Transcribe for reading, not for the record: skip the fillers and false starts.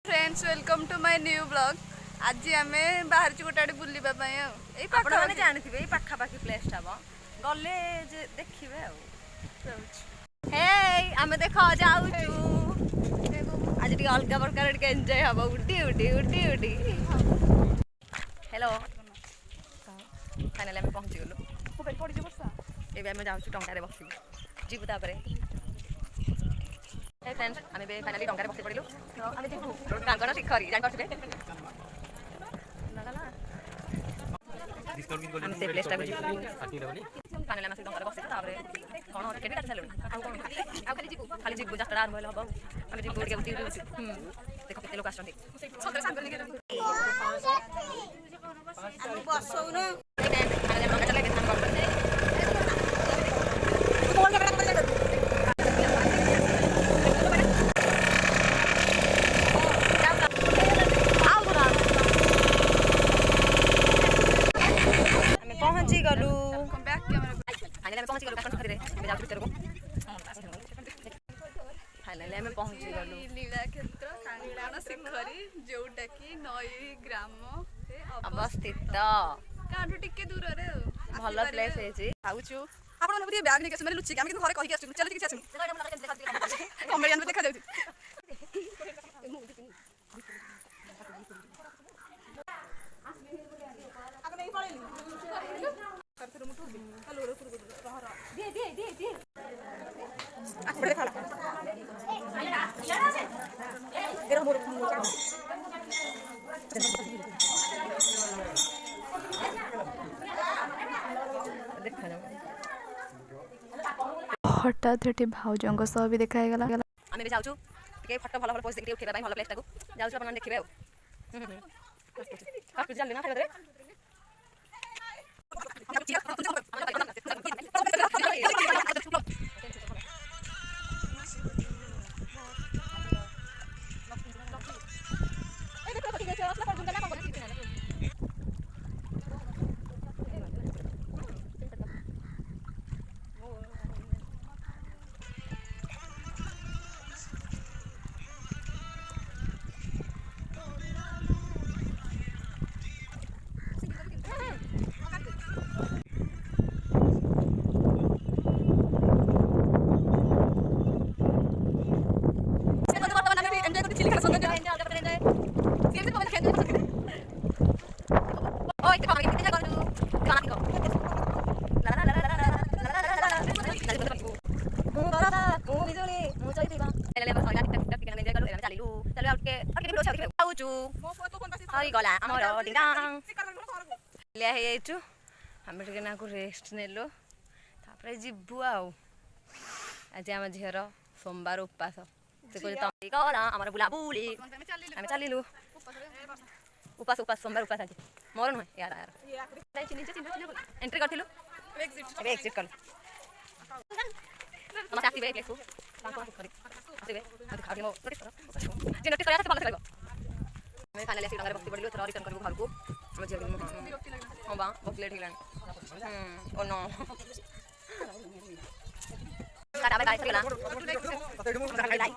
Friends welcome to my new blog. आज आम बाहर गोटे आड़े बुलवा आपने जानते ये पाखापाखी प्लेस गले देखिए आम देख जाऊ आज टे अलग प्रकार एंजॉय हम उठी उठी उठी उठी हेलो फाइनाली आम पहुँची गलु ये आम जाऊँ टंकार बस जीवु तापर फ्रेंड्स आम फाइनाली टंकार बस पड़ू तो आम जीवु कांगण शिखरी जानते हम से प्लेस टाइम फाइनल आम टंकार बस कौन टिकेट काटी सारे खाली जीवु जात्रा आरंभ हम आम जीवु उठी देख के लोक पहुंची गलु फाइनली पहुंची गलु काकन खरी रे जाऊ भीतर को फाइनली हम पहुंची गलु लीला क्षेत्र कांगण शिखरी जोटा कि नई ग्राम अवस्थित काठू टिके दूर रे भल प्लेस है आउछु आपण मन बुदी बैग निके माने लुचि हम किन घरे कहि आछु चल कि आछु कॉमेडियन देखा जाउछि हठात ये भाउजों सह भी देखागला आम भी जाऊँ फटो भल भल पोज देखिए उठेगा भल प्लेस जाऊँ आप देखिए जान ना खाइबे रेस्ट नेलु जीवु आज आम झीर सोमवार उपास से कह आम बुलाबुली आम चलू उपास उपास सोमवार उपास आज मोर नुहे यार यार एंट्री करूँ एक्जिट कलु फाइनली आसी बस पड़ू रिटर्न करूँ घर को हाँ बा बहुत लेट हो नो गाड़ी